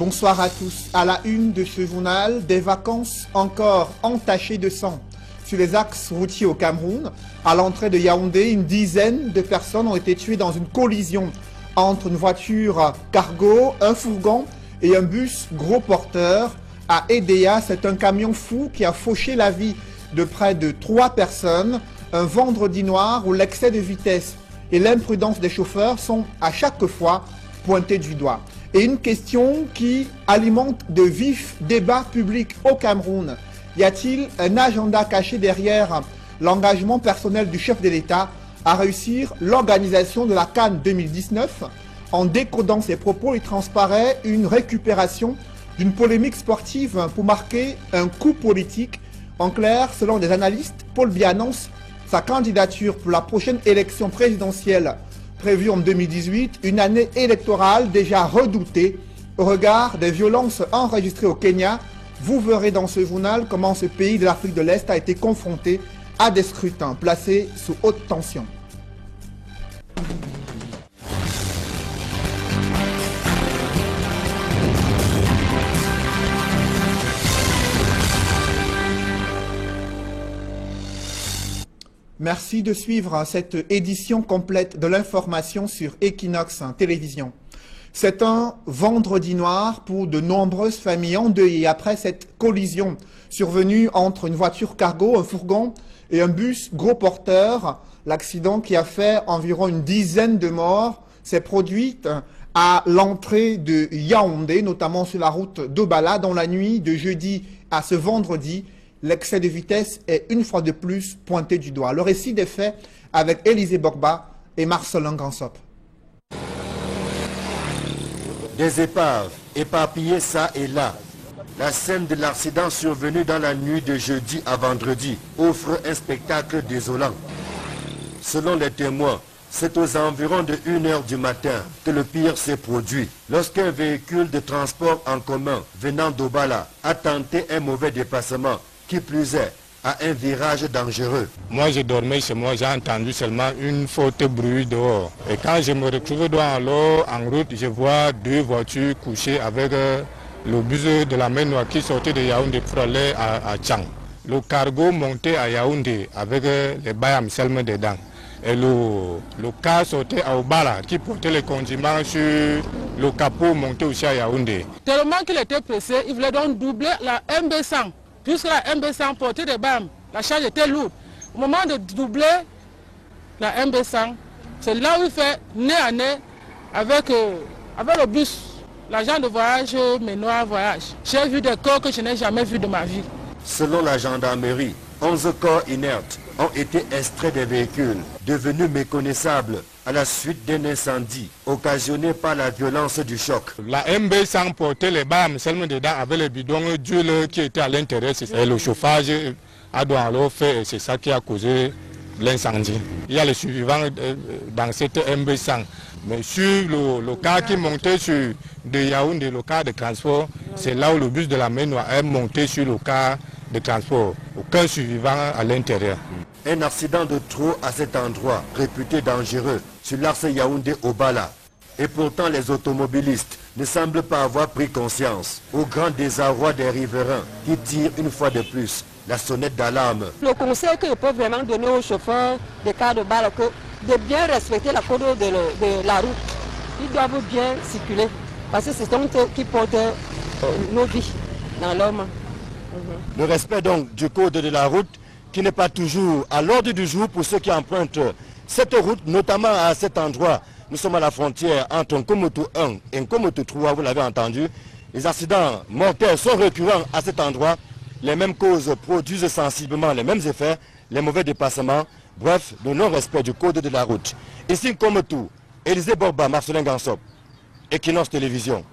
Bonsoir à tous. À la une de ce journal, des vacances encore entachées de sang. Sur les axes routiers au Cameroun, à l'entrée de Yaoundé, une dizaine de personnes ont été tuées dans une collision entre une voiture cargo, un fourgon et un bus gros porteur. À Edea, c'est un camion fou qui a fauché la vie de près de 3 personnes. Un vendredi noir où l'excès de vitesse et l'imprudence des chauffeurs sont à chaque fois pointés du doigt. Et une question qui alimente de vifs débats publics au Cameroun. Y a-t-il un agenda caché derrière l'engagement personnel du chef de l'État à réussir l'organisation de la CAN 2019? En décodant ses propos, il transparaît une récupération d'une polémique sportive pour marquer un coup politique. En clair, selon des analystes, Paul Biya annonce sa candidature pour la prochaine élection présidentielle prévue en 2018, une année électorale déjà redoutée au regard des violences enregistrées au Kenya. Vous verrez dans ce journal comment ce pays de l'Afrique de l'Est a été confronté à des scrutins placés sous haute tension. Merci de suivre cette édition complète de l'information sur Equinox Télévision. C'est un vendredi noir pour de nombreuses familles endeuillées après cette collision survenue entre une voiture cargo, un fourgon et un bus gros porteur. L'accident qui a fait environ une dizaine de morts s'est produit à l'entrée de Yaoundé, notamment sur la route d'Obala, dans la nuit de jeudi à ce vendredi. L'excès de vitesse est une fois de plus pointé du doigt. Le récit des faits avec Élisée Borba et Marcelin Gansop. Des épaves éparpillées ça et là. La scène de l'accident survenu dans la nuit de jeudi à vendredi offre un spectacle désolant. Selon les témoins, c'est aux environs de 1 h du matin que le pire s'est produit, lorsqu'un véhicule de transport en commun venant d'Obala a tenté un mauvais déplacement, qui plus est, à un virage dangereux. Moi, je dormais chez moi, j'ai entendu seulement une forte bruit dehors. Et quand je me retrouve en route, je vois 2 voitures couchées avec le bus de la main noire qui sortait de Yaoundé pour aller à Tchang. Le cargo montait à Yaoundé avec les bayams seulement dedans. Et le car sortait à Obala qui portait les condiments sur le capot monté aussi à Yaoundé. Tellement qu'il était pressé, il voulait donc doubler la MB100. Puisque la MB100 portait des BAM, la charge était lourde. Au moment de doubler la MB100, c'est là où il fait nez à nez avec le bus, l'agent de voyage Ménoir Voyage. J'ai vu des corps que je n'ai jamais vus de ma vie. Selon la gendarmerie, 11 corps inertes ont été extraits des véhicules, devenus méconnaissables à la suite d'un incendie occasionné par la violence du choc. La MB100 portait les BAM seulement dedans avec les bidons d'huile qui étaient à l'intérieur. Et le chauffage a donc alors fait, c'est ça qui a causé l'incendie. Il y a les survivants dans cette MB100. Mais sur le car qui montait sur de Yaoundé, le car de transport, c'est là où le bus de la main noire est monté sur le car de transport. Aucun survivant à l'intérieur. Un accident de trop à cet endroit, réputé dangereux, sur l'axe Yaoundé-Obala. Et pourtant, les automobilistes ne semblent pas avoir pris conscience, au grand désarroi des riverains qui tirent une fois de plus la sonnette d'alarme. Le conseil que je peux vraiment donner aux chauffeurs des cars de balle, de bien respecter la code de la route. Ils doivent bien circuler, parce que c'est eux qui portent nos vies dans l'homme. Le respect donc du code de la route qui n'est pas toujours à l'ordre du jour pour ceux qui empruntent cette route, notamment à cet endroit. Nous sommes à la frontière entre Nkomoto 1 et Nkomoto 3, vous l'avez entendu. Les accidents mortels sont récurrents à cet endroit. Les mêmes causes produisent sensiblement les mêmes effets, les mauvais dépassements, bref, le non-respect du code de la route. Ici Nkomoto, Élisée Borba, Marcelin Gansop, Equinox Télévision.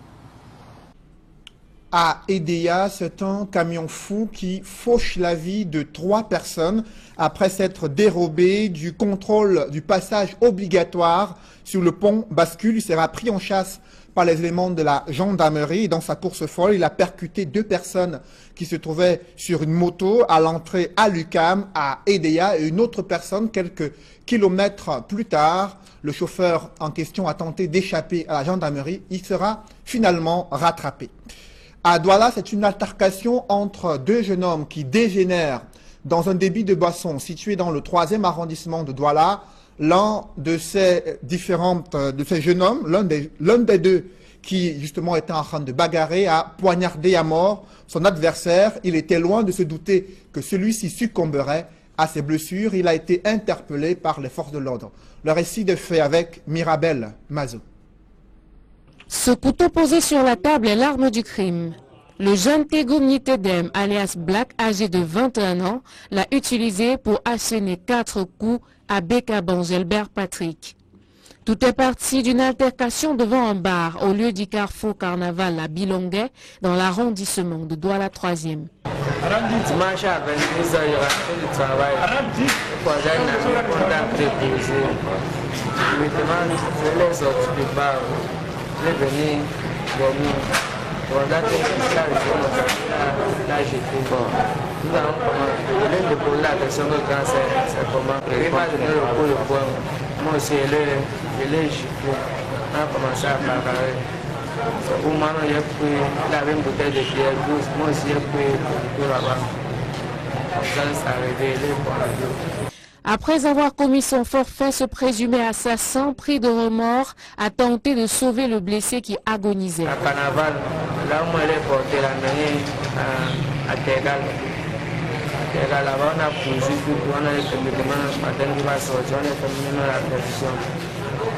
À Edea, c'est un camion fou qui fauche la vie de 3 personnes après s'être dérobé du contrôle du passage obligatoire sur le pont bascule. Il sera pris en chasse par les éléments de la gendarmerie. Dans sa course folle, il a percuté 2 personnes qui se trouvaient sur une moto à l'entrée à l'UQAM, à Edea, et une autre personne quelques kilomètres plus tard. Le chauffeur en question a tenté d'échapper à la gendarmerie. Il sera finalement rattrapé. À Douala, c'est une altercation entre 2 jeunes hommes qui dégénèrent dans un débit de boissons situé dans le 3e arrondissement de Douala. L'un de ces jeunes hommes, l'un des 2 qui justement était en train de bagarrer, a poignardé à mort son adversaire. Il était loin de se douter que celui-ci succomberait à ses blessures. Il a été interpellé par les forces de l'ordre. Le récit de fait avec Mirabel Mazo. Ce couteau posé sur la table est l'arme du crime. Le jeune Tego Nitedem, alias Black, âgé de 21 ans, l'a utilisé pour asséner 4 coups à Beka Bangelbert Patrick. Tout est parti d'une altercation devant un bar au lieu du carrefour Carnaval à Bilonguet, dans l'arrondissement de Douala 3e. Dimanche à 22h, il y aura fait du travail. Pour un ami contact déposé. Je me demande, je l'ai sorti du bar. Je vais venir dormir. Voilà que là j'étais bon. Nous allons commencer. L'un de pour la personne de cancer, c'est comment. Il n'est pas donné le coup de poing. Moi aussi, je l'ai giflé. On a commencé à bagarrer. Au moment où il avait une bouteille de bière douce, moi aussi j'ai pris tout là-bas. Ça a révélé pour la vie. Après avoir commis son forfait, ce présumé assassin, pris de remords, a tenté de sauver le blessé qui agonisait. À Carnaval, là où elle est portée la nuit à Tegal. Là-bas, on a poussé tout, on a fait le demande ce matin qui va sortir, on a fait la perdition.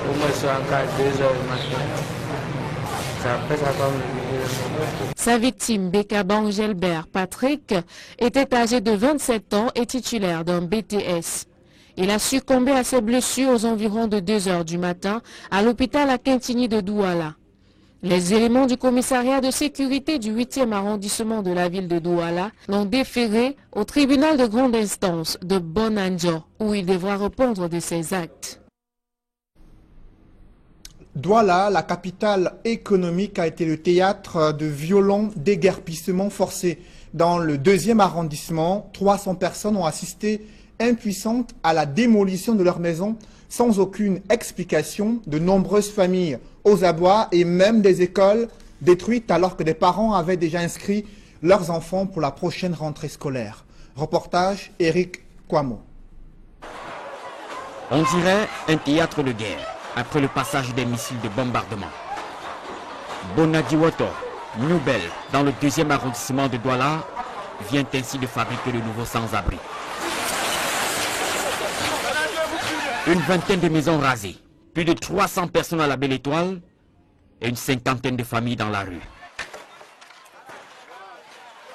Pour moi, je suis encore à 2h du matin. Sa victime, Beka Bangelbert Patrick, était âgé de 27 ans et titulaire d'un BTS. Il a succombé à ses blessures aux environs de 2h du matin à l'hôpital à Quintini de Douala. Les éléments du commissariat de sécurité du 8e arrondissement de la ville de Douala l'ont déféré au tribunal de grande instance de Bonanjo, où il devra répondre de ses actes. Douala, la capitale économique, a été le théâtre de violents déguerpissements forcés. Dans le 2e arrondissement, 300 personnes ont assisté impuissantes à la démolition de leurs maisons sans aucune explication. De nombreuses familles aux abois et même des écoles détruites alors que des parents avaient déjà inscrit leurs enfants pour la prochaine rentrée scolaire. Reportage Eric Kwamo. On dirait un théâtre de guerre après le passage des missiles de bombardement. Bonadiwoto, Nouvelle, dans le 2e arrondissement de Douala, vient ainsi de fabriquer de nouveaux sans-abri. Une vingtaine de maisons rasées, plus de 300 personnes à la Belle Étoile et une cinquantaine de familles dans la rue.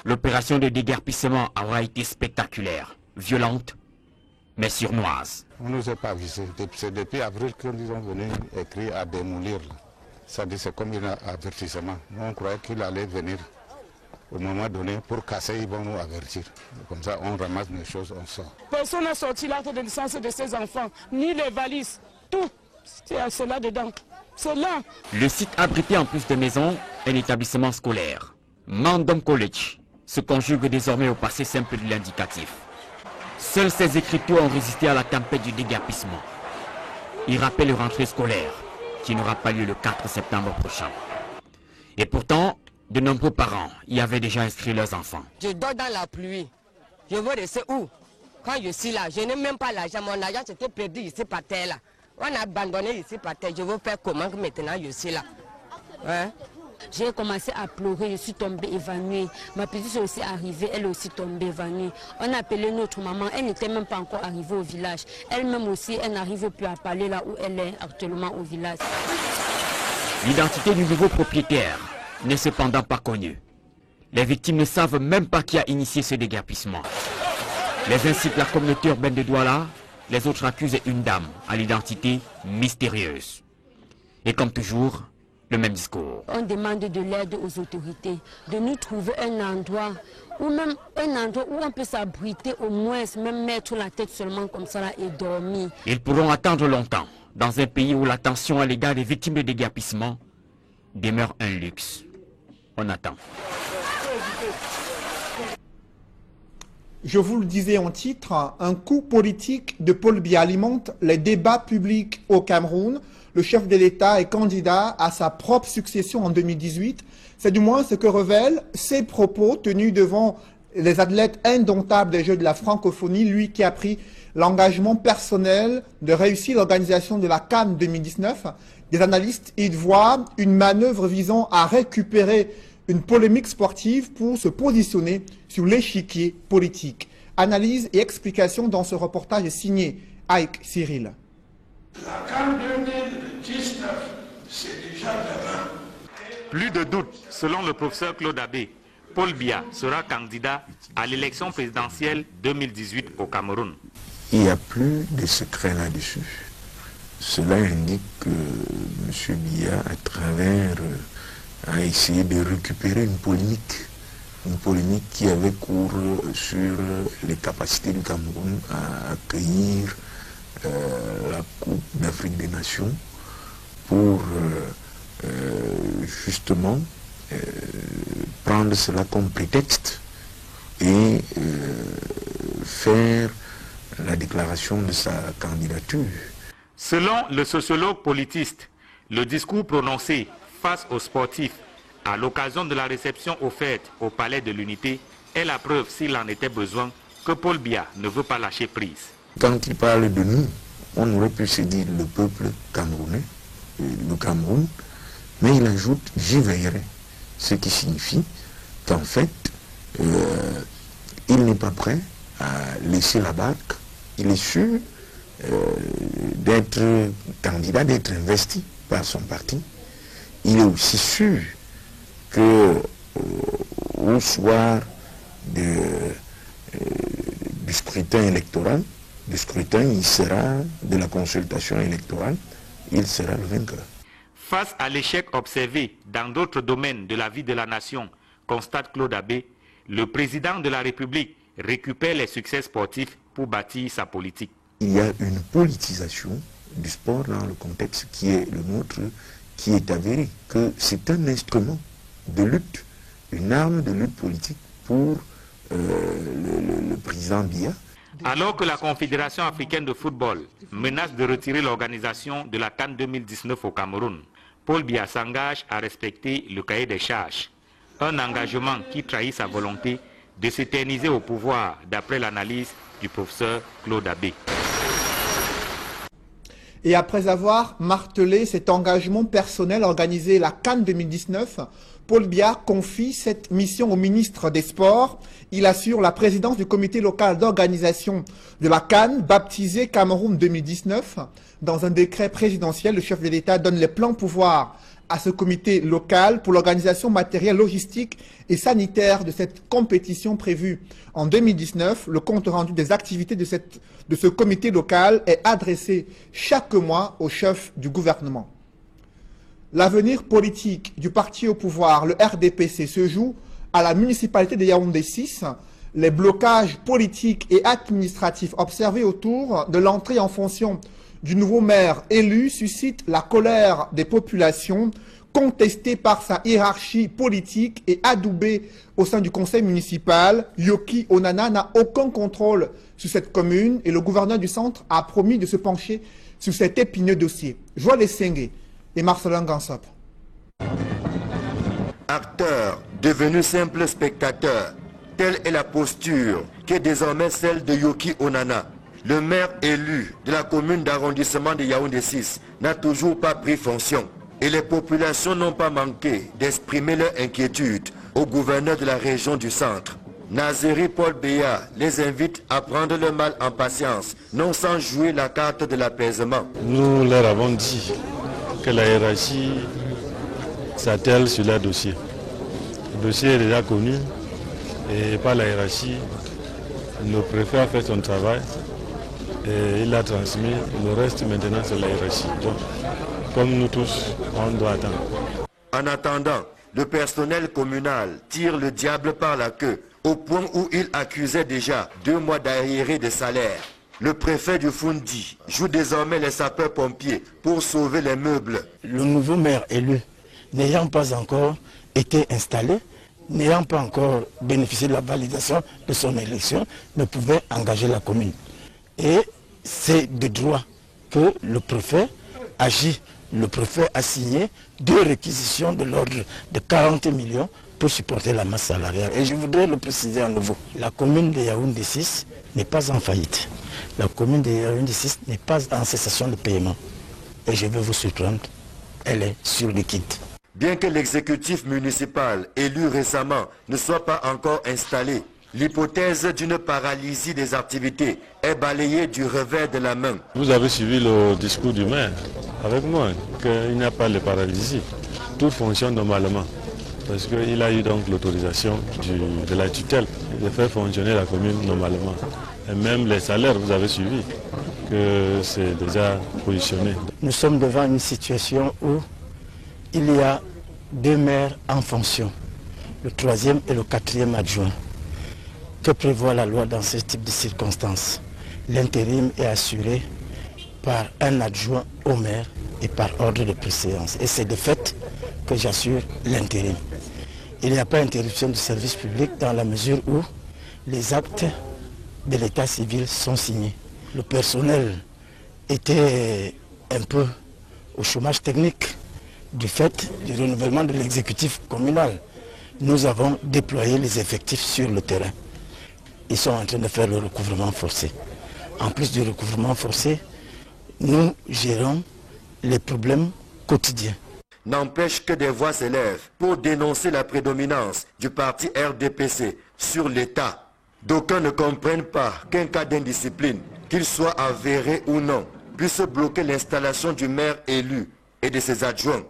L'opération de déguerpissement aura été spectaculaire, violente, mais surnoise. On ne nous a pas avisé. C'est depuis avril que nous sommes venus écrire à démolir. Ça dit c'est comme un avertissement. Nous on croyait qu'il allait venir au moment donné pour casser, ils vont nous avertir. Comme ça on ramasse les choses, on sort. Personne n'a sorti l'acte de naissance de ses enfants, ni les valises, tout. C'est là dedans. C'est là. Le site abritait en plus de maisons un établissement scolaire. Mandom College se conjugue désormais au passé simple de l'indicatif. Seules ces écritures ont résisté à la tempête du déguerpissement. Il rappelle une rentrée scolaire qui n'aura pas lieu le 4 septembre prochain. Et pourtant, de nombreux parents y avaient déjà inscrit leurs enfants. Je dors dans la pluie. Je veux rester où? Quand je suis là, je n'ai même pas l'argent. Mon argent s'était perdu ici par terre là. On a abandonné ici par terre. Je veux faire comment que maintenant je suis là? Hein? J'ai commencé à pleurer, je suis tombée évanouie. Ma petite est aussi arrivée, elle est aussi tombée évanouie. On a appelé notre maman, elle n'était même pas encore arrivée au village. Elle-même aussi, elle n'arrive plus à parler là où elle est actuellement au village. L'identité du nouveau propriétaire n'est cependant pas connue. Les victimes ne savent même pas qui a initié ce déguerpissement. Les uns citent la communauté urbaine de Douala, les autres accusent une dame à l'identité mystérieuse. Et comme toujours, le même discours. On demande de l'aide aux autorités, de nous trouver un endroit ou même un endroit où on peut s'abriter, au moins même mettre la tête seulement comme ça là et dormir. Ils pourront attendre longtemps dans un pays où la tension à l'égard des victimes de déguerpissement demeure un luxe. On attend. Je vous le disais en titre, un coup politique de Paul Biya alimente les débats publics au Cameroun. Le chef de l'État est candidat à sa propre succession en 2018. C'est du moins ce que révèlent ses propos tenus devant les athlètes indomptables des Jeux de la francophonie, lui qui a pris l'engagement personnel de réussir l'organisation de la CAN 2019. Des analystes y voient une manœuvre visant à récupérer une polémique sportive pour se positionner sur l'échiquier politique. Analyse et explication dans ce reportage signé Ike Cyril. La CAN 2019, c'est déjà demain. Plus de doute, selon le professeur Claude Abbé, Paul Biya sera candidat à l'élection présidentielle 2018 au Cameroun. Il n'y a plus de secret là-dessus. Cela indique que M. Biya, à travers, a essayé de récupérer une polémique qui avait cours sur les capacités du Cameroun à accueillir la Coupe d'Afrique des Nations pour justement prendre cela comme prétexte et faire la déclaration de sa candidature. Selon le sociologue politiste, le discours prononcé face aux sportifs à l'occasion de la réception offerte au Palais de l'Unité est la preuve, s'il en était besoin, que Paul Biya ne veut pas lâcher prise. Quand il parle de nous, on aurait pu se dire le peuple camerounais, le Cameroun, mais il ajoute « j'y veillerai », ce qui signifie qu'en fait, il n'est pas prêt à laisser la barque, il est sûr d'être candidat, d'être investi par son parti. Il est aussi sûr que au soir du scrutin électoral, il sera de la consultation électorale, il sera le vainqueur. Face à l'échec observé dans d'autres domaines de la vie de la nation, constate Claude Abbé, le président de la République récupère les succès sportifs pour bâtir sa politique. Il y a une politisation du sport dans le contexte qui est le nôtre, qui est avéré que c'est un instrument de lutte, une arme de lutte politique pour le président Biya. Alors que la Confédération africaine de football menace de retirer l'organisation de la CAN 2019 au Cameroun, Paul Biya s'engage à respecter le cahier des charges. Un engagement qui trahit sa volonté de s'éterniser au pouvoir, d'après l'analyse du professeur Claude Abbé. Et après avoir martelé cet engagement personnel organisé la CAN 2019, Paul Biya confie cette mission au ministre des Sports. Il assure la présidence du comité local d'organisation de la CAN, baptisé Cameroun 2019. Dans un décret présidentiel, le chef de l'État donne les plans pouvoirs à ce comité local pour l'organisation matérielle, logistique et sanitaire de cette compétition prévue en 2019. Le compte rendu des activités de ce comité local est adressé chaque mois au chef du gouvernement. L'avenir politique du parti au pouvoir, le RDPC, se joue à la municipalité de Yaoundé 6. Les blocages politiques et administratifs observés autour de l'entrée en fonction du nouveau maire élu suscitent la colère des populations, contestée par sa hiérarchie politique et adoubée au sein du conseil municipal. Yoki Onana n'a aucun contrôle sur cette commune et le gouverneur du centre a promis de se pencher sur cet épineux dossier. Joël Sengue et Marcelin Gansop. Acteur devenu simple spectateur, telle est la posture qui est désormais celle de Yoki Onana. Le maire élu de la commune d'arrondissement de Yaoundé 6 n'a toujours pas pris fonction et les populations n'ont pas manqué d'exprimer leur inquiétude au gouverneur de la région du centre. Nazeri Paul Biya les invite à prendre le mal en patience, non sans jouer la carte de l'apaisement. Nous leur avons dit que la hiérarchie s'attelle sur leur dossier. Le dossier est déjà connu et par la hiérarchie, le préfet a fait son travail et il l'a transmis. Le reste maintenant c'est la hiérarchie. Donc, comme nous tous, on doit attendre. En attendant, le personnel communal tire le diable par la queue au point où il accusait déjà 2 mois d'arriérés de salaire. Le préfet du Fundi joue désormais les sapeurs-pompiers pour sauver les meubles. Le nouveau maire élu n'ayant pas encore été installé, n'ayant pas encore bénéficié de la validation de son élection, ne pouvait engager la commune. Et c'est de droit que le préfet agit. Le préfet a signé 2 réquisitions de l'ordre de 40 millions pour supporter la masse salariale. Et je voudrais le préciser à nouveau. La commune de Yaoundé 6 n'est pas en faillite. La commune de Yaoundé 6 n'est pas en cessation de paiement. Et je vais vous surprendre, elle est sur liquide. Bien que l'exécutif municipal élu récemment ne soit pas encore installé, l'hypothèse d'une paralysie des activités est balayée du revers de la main. Vous avez suivi le discours du maire avec moi, qu'il n'y a pas de paralysie. Tout fonctionne normalement. Parce qu'il a eu donc l'autorisation de la tutelle de faire fonctionner la commune normalement. Et même les salaires, vous avez suivi, que c'est déjà positionné. Nous sommes devant une situation où il y a 2 maires en fonction, le 3e et le 4e adjoint. Que prévoit la loi dans ce type de circonstances? L'intérim est assuré par un adjoint au maire et par ordre de préséance. Et c'est de fait que j'assure l'intérim. Il n'y a pas interruption du service public dans la mesure où les actes de l'état civil sont signés. Le personnel était un peu au chômage technique du fait du renouvellement de l'exécutif communal. Nous avons déployé les effectifs sur le terrain. Ils sont en train de faire le recouvrement forcé. En plus du recouvrement forcé, nous gérons les problèmes quotidiens. N'empêche que des voix s'élèvent pour dénoncer la prédominance du parti RDPC sur l'État. D'aucuns ne comprennent pas qu'un cas d'indiscipline, qu'il soit avéré ou non, puisse bloquer l'installation du maire élu et de ses adjoints.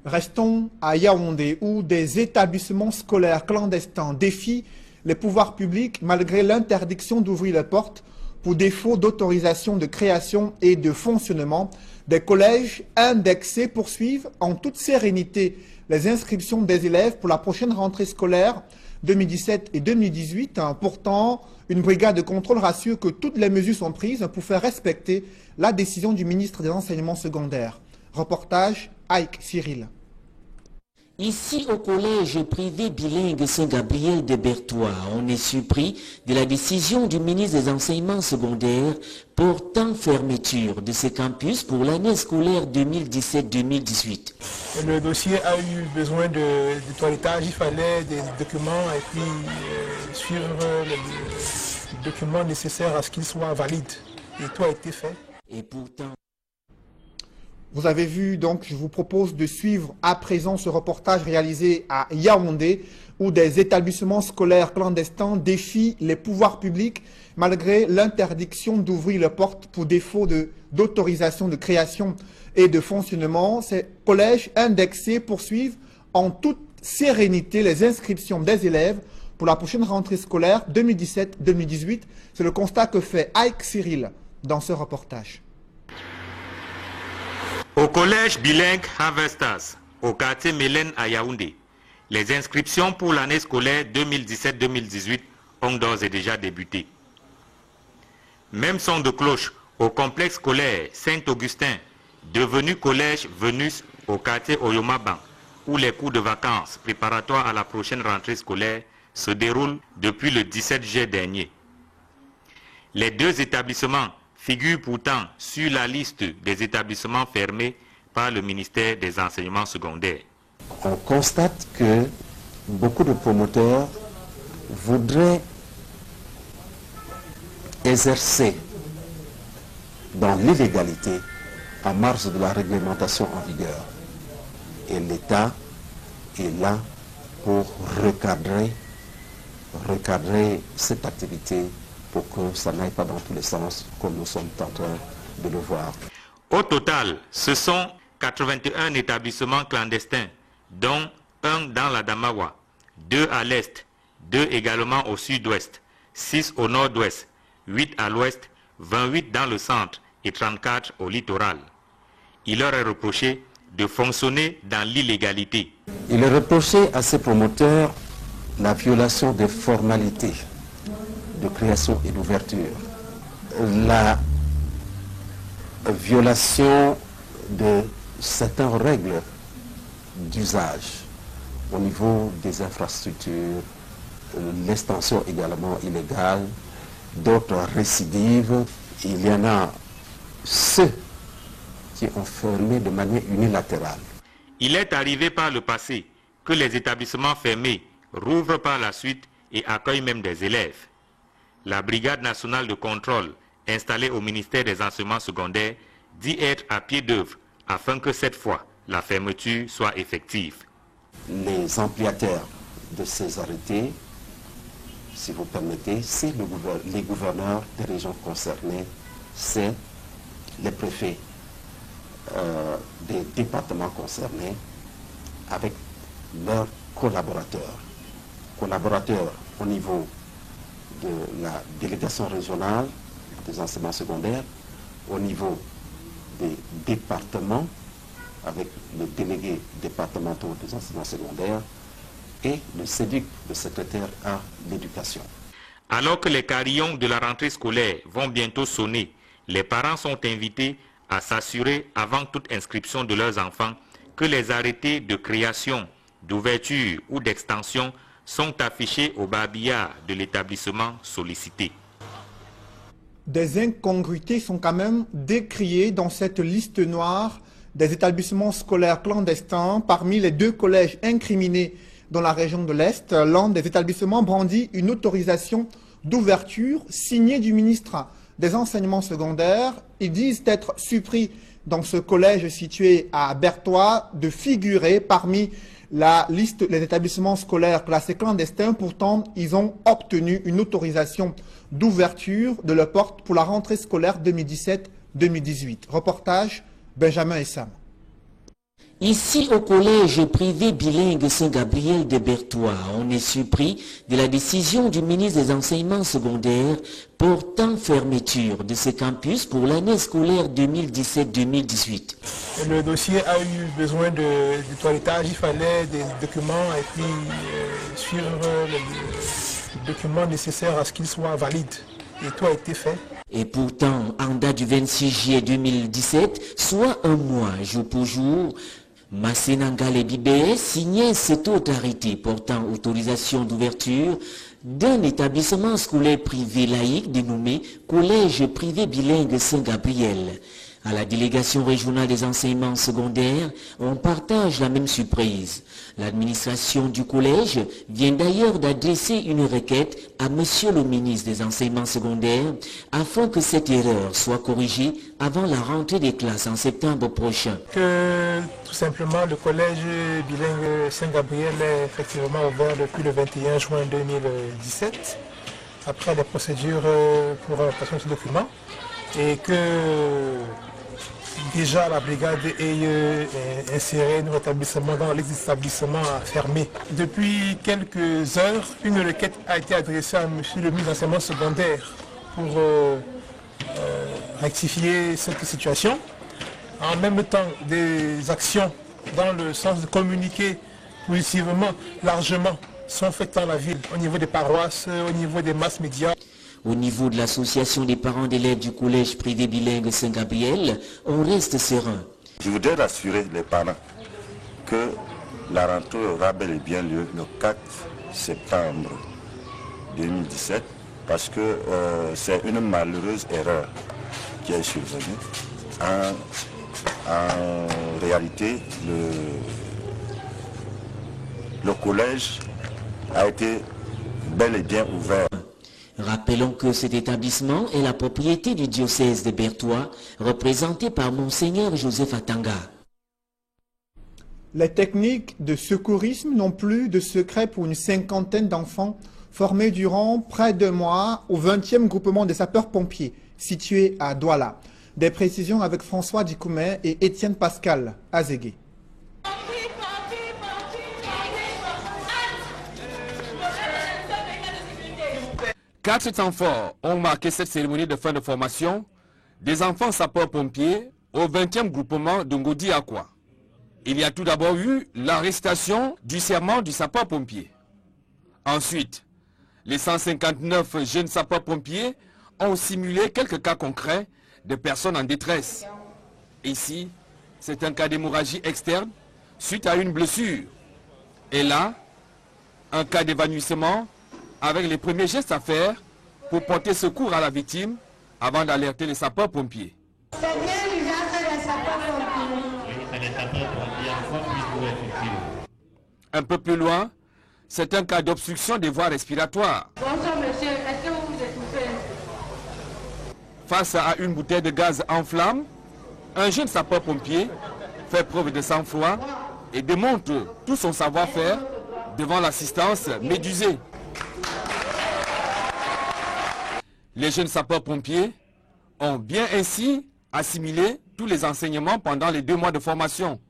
Restons à Yaoundé où des établissements scolaires clandestins défient les pouvoirs publics malgré l'interdiction d'ouvrir les portes pour défaut d'autorisation de création et de fonctionnement. Des collèges indexés poursuivent en toute sérénité les inscriptions des élèves pour la prochaine rentrée scolaire 2017 et 2018. Pourtant, une brigade de contrôle rassure que toutes les mesures sont prises pour faire respecter la décision du ministre des Enseignements secondaires. Reportage Ike Cyril. Ici, au collège privé bilingue Saint-Gabriel de Berthois, on est surpris de la décision du ministre des Enseignements secondaires portant fermeture de ce campus pour l'année scolaire 2017-2018. Le dossier a eu besoin de toilettage, il fallait des documents et puis suivre les documents nécessaires à ce qu'ils soient valides. Et tout a été fait. Et pourtant... Vous avez vu, donc, je vous propose de suivre à présent ce reportage réalisé à Yaoundé, où des établissements scolaires clandestins défient les pouvoirs publics malgré l'interdiction d'ouvrir les portes pour défaut d'autorisation de création et de fonctionnement. Ces collèges indexés poursuivent en toute sérénité les inscriptions des élèves pour la prochaine rentrée scolaire 2017-2018. C'est le constat que fait Ike Cyril dans ce reportage. Au collège bilingue Harvesters, au quartier Mélène à Yaoundé, les inscriptions pour l'année scolaire 2017-2018 ont d'ores et déjà débuté. Même son de cloche au complexe scolaire Saint-Augustin, devenu collège Venus au quartier Oyomaban, où les cours de vacances préparatoires à la prochaine rentrée scolaire se déroulent depuis le 17 juillet dernier. Les 2 établissements figure pourtant sur la liste des établissements fermés par le ministère des Enseignements secondaires. On constate que beaucoup de promoteurs voudraient exercer dans l'illégalité en marge de la réglementation en vigueur. Et l'État est là pour recadrer cette activité pour que ça n'aille pas dans tous les sens, comme nous sommes en train de le voir. Au total, ce sont 81 établissements clandestins, dont 1 dans la Damawa, 2 à l'est, 2 également au sud-ouest, 6 au nord-ouest, 8 à l'ouest, 28 dans le centre et 34 au littoral. Il leur est reproché de fonctionner dans l'illégalité. Il est reproché à ces promoteurs la violation des formalités de création et d'ouverture, la violation de certaines règles d'usage au niveau des infrastructures, l'extension également illégale, d'autres récidives. Il y en a ceux qui ont fermé de manière unilatérale. Il est arrivé par le passé que les établissements fermés rouvrent par la suite et accueillent même des élèves. La Brigade nationale de contrôle installée au ministère des enseignements secondaires dit être à pied d'œuvre afin que cette fois, la fermeture soit effective. Les ampliataires de ces arrêtés, si vous permettez, c'est les gouverneurs des régions concernées, c'est les préfets des départements concernés avec leurs collaborateurs. Collaborateurs au niveau de la délégation régionale des enseignements secondaires, au niveau des départements avec les délégués départementaux des enseignements secondaires et le SEDUC, le secrétaire à l'éducation. Alors que les carillons de la rentrée scolaire vont bientôt sonner, les parents sont invités à s'assurer avant toute inscription de leurs enfants que les arrêtés de création, d'ouverture ou d'extension sont affichés au babillard de l'établissement sollicité. Des incongruités sont quand même décriées dans cette liste noire des établissements scolaires clandestins. Parmi les 2 collèges incriminés dans la région de l'Est, l'un des établissements brandit une autorisation d'ouverture signée du ministre des enseignements secondaires. Ils disent être surpris dans ce collège situé à Berthois de figurer parmi la liste des établissements scolaires classés clandestins. Pourtant, ils ont obtenu une autorisation d'ouverture de leurs portes pour la rentrée scolaire 2017-2018. Reportage Benjamin Essam. Ici, au collège privé bilingue Saint-Gabriel de Berthois, on est surpris de la décision du ministre des Enseignements secondaires portant fermeture de ce campus pour l'année scolaire 2017-2018. Le dossier a eu besoin de toilettage, il fallait des documents et puis suivre les documents nécessaires à ce qu'ils soient valides. Et tout a été fait. Et pourtant, en date du 26 juillet 2017, soit un mois jour pour jour, Massenangale Bibé signait cette autorité portant autorisation d'ouverture d'un établissement scolaire privé laïque dénommé Collège privé bilingue Saint-Gabriel. À la délégation régionale des enseignements secondaires, on partage la même surprise. L'administration du collège vient d'ailleurs d'adresser une requête à Monsieur le ministre des enseignements secondaires afin que cette erreur soit corrigée avant la rentrée des classes en septembre prochain. Que tout simplement le collège bilingue Saint-Gabriel est effectivement ouvert depuis le 21 juin 2017, après les procédures pour l'obtention de ce document, et que déjà la brigade ait inséré nos établissements dans les établissements fermés. Depuis quelques heures, une requête a été adressée à M. le ministre de l'enseignement secondaire pour rectifier cette situation. En même temps, des actions dans le sens de communiquer positivement, largement, sont faites dans la ville, au niveau des paroisses, au niveau des masses médias. Au niveau de l'association des parents d'élèves du collège privé bilingue Saint-Gabriel, on reste serein. Je voudrais rassurer les parents que la rentrée aura bel et bien lieu le 4 septembre 2017 parce que c'est une malheureuse erreur qui est survenue. En réalité, le collège a été bel et bien ouvert. Rappelons que cet établissement est la propriété du diocèse de Berthois, représenté par Monseigneur Joseph Atanga. Les techniques de secourisme n'ont plus de secret pour une 50aine d'enfants formés durant près de mois au 20e groupement des sapeurs-pompiers, situé à Douala. Des précisions avec François Dikoumet et Étienne Pascal Azégué. 4 temps forts ont marqué cette cérémonie de fin de formation des enfants sapeurs-pompiers au 20e groupement de Ngodi Akwa. Il y a tout d'abord eu l'arrestation du serment du sapeur-pompier. Ensuite, les 159 jeunes sapeurs-pompiers ont simulé quelques cas concrets de personnes en détresse. Ici, c'est un cas d'hémorragie externe suite à une blessure. Et là, un cas d'évanouissement avec les premiers gestes à faire pour porter secours à la victime avant d'alerter les sapeurs-pompiers. C'est bien l'usage des sapeurs-pompiers. C'est les sapeurs-pompiers encore plus effectifs. Un peu plus loin, c'est un cas d'obstruction des voies respiratoires. Bonjour monsieur, est-ce que vous vous étouffez? Face à une bouteille de gaz en flammes, un jeune sapeur-pompier fait preuve de sang-froid et démontre tout son savoir-faire devant l'assistance médusée. Les jeunes sapeurs-pompiers ont bien ainsi assimilé tous les enseignements pendant les 2 mois de formation.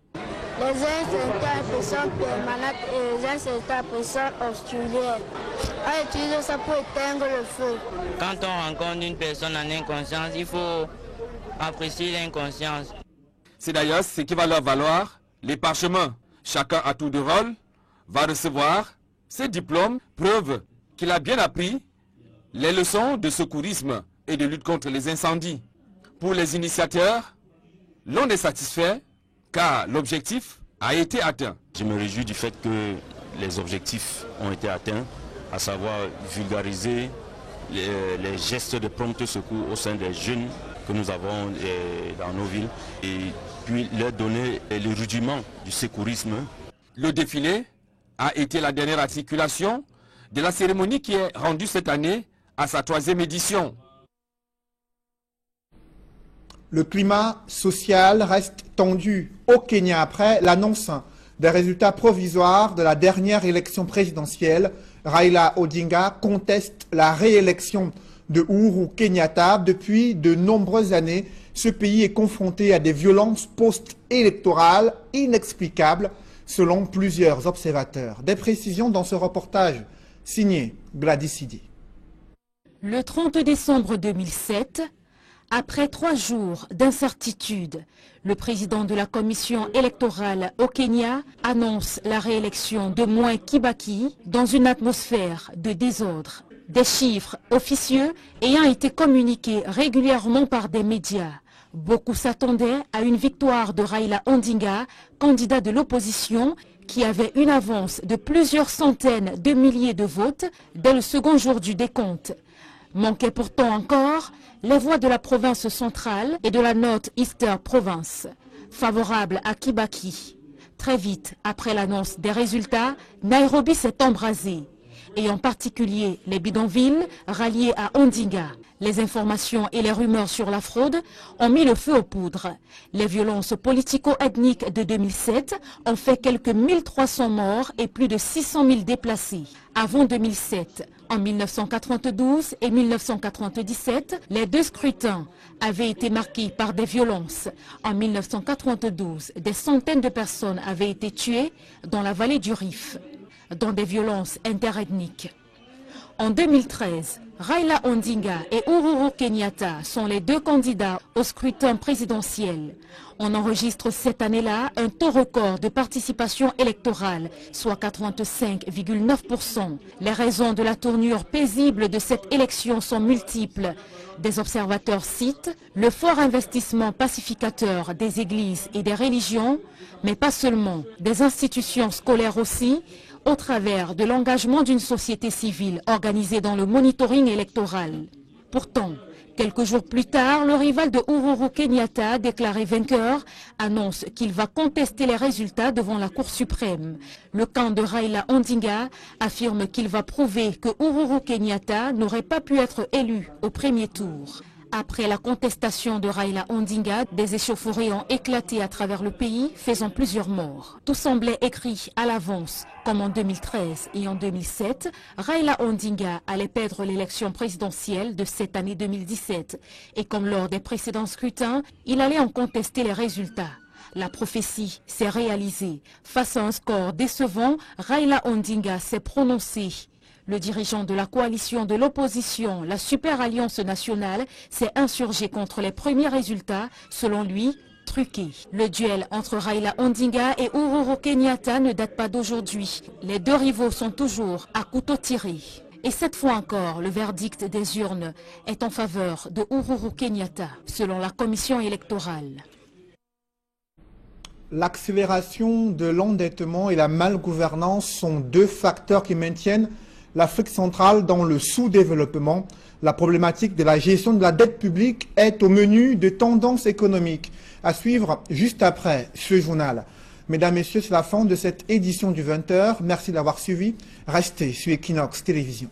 Les instincteurs à pression permanente et les instincteurs à pression obstructive. On utilise ça pour éteindre le feu. Quand on rencontre une personne en inconscience, il faut apprécier l'inconscience. C'est d'ailleurs ce qui va leur valoir les parchemins. Chacun à tour de rôle va recevoir ses diplômes, preuve qu'il a bien appris les leçons de secourisme et de lutte contre les incendies. Pour les initiateurs, l'on est satisfait car l'objectif a été atteint. Je me réjouis du fait que les objectifs ont été atteints, à savoir vulgariser les gestes de prompt secours au sein des jeunes que nous avons dans nos villes et puis leur donner les rudiments du secourisme. Le défilé a été la dernière articulation de la cérémonie qui est rendue cette année à sa 3e édition. Le climat social reste tendu au Kenya après l'annonce des résultats provisoires de la dernière élection présidentielle. Raila Odinga conteste la réélection de Uhuru Kenyatta. Depuis de nombreuses années, ce pays est confronté à des violences post-électorales inexplicables selon plusieurs observateurs. Des précisions dans ce reportage signé Gladys Sidi. Le 30 décembre 2007, après 3 jours d'incertitude, le président de la commission électorale au Kenya annonce la réélection de Mwai Kibaki dans une atmosphère de désordre. Des chiffres officieux ayant été communiqués régulièrement par des médias. Beaucoup s'attendaient à une victoire de Raila Odinga, candidat de l'opposition, qui avait une avance de plusieurs centaines de milliers de votes dès le second jour du décompte. Manquaient pourtant encore les voix de la province centrale et de la North-Eastern Province, favorables à Kibaki. Très vite, après l'annonce des résultats, Nairobi s'est embrasée, et en particulier les bidonvilles ralliés à Odinga. Les informations et les rumeurs sur la fraude ont mis le feu aux poudres. Les violences politico-ethniques de 2007 ont fait quelques 1300 morts et plus de 600 000 déplacés. Avant 2007, en 1992 et 1997, les 2 scrutins avaient été marqués par des violences. En 1992, des centaines de personnes avaient été tuées dans la vallée du Rif, dans des violences interethniques. En 2013, Raila Odinga et Uhuru Kenyatta sont les 2 candidats au scrutin présidentiel. On enregistre cette année-là un taux record de participation électorale, soit 85,9%. Les raisons de la tournure paisible de cette élection sont multiples. Des observateurs citent le fort investissement pacificateur des églises et des religions, mais pas seulement, des institutions scolaires aussi, au travers de l'engagement d'une société civile organisée dans le monitoring électoral. Pourtant, quelques jours plus tard, le rival de Uhuru Kenyatta, déclaré vainqueur, annonce qu'il va contester les résultats devant la Cour suprême. Le camp de Raila Odinga affirme qu'il va prouver que Uhuru Kenyatta n'aurait pas pu être élu au premier tour. Après la contestation de Raila Odinga, des échauffourées ont éclaté à travers le pays, faisant plusieurs morts. Tout semblait écrit à l'avance. Comme en 2013 et en 2007, Raila Odinga allait perdre l'élection présidentielle de cette année 2017. Et comme lors des précédents scrutins, il allait en contester les résultats. La prophétie s'est réalisée. Face à un score décevant, Raila Odinga s'est prononcé. Le dirigeant de la coalition de l'opposition, la Super Alliance nationale, s'est insurgé contre les premiers résultats, selon lui, truqués. Le duel entre Raila Odinga et Uhuru Kenyatta ne date pas d'aujourd'hui. Les 2 rivaux sont toujours à couteau tiré. Et cette fois encore, le verdict des urnes est en faveur de Uhuru Kenyatta, selon la commission électorale. L'accélération de l'endettement et la malgouvernance sont deux facteurs qui maintiennent l'Afrique centrale dans le sous-développement. La problématique de la gestion de la dette publique est au menu de tendances économiques. À suivre juste après ce journal. Mesdames, Messieurs, c'est la fin de cette édition du 20h. Merci d'avoir suivi. Restez sur Equinox Télévision.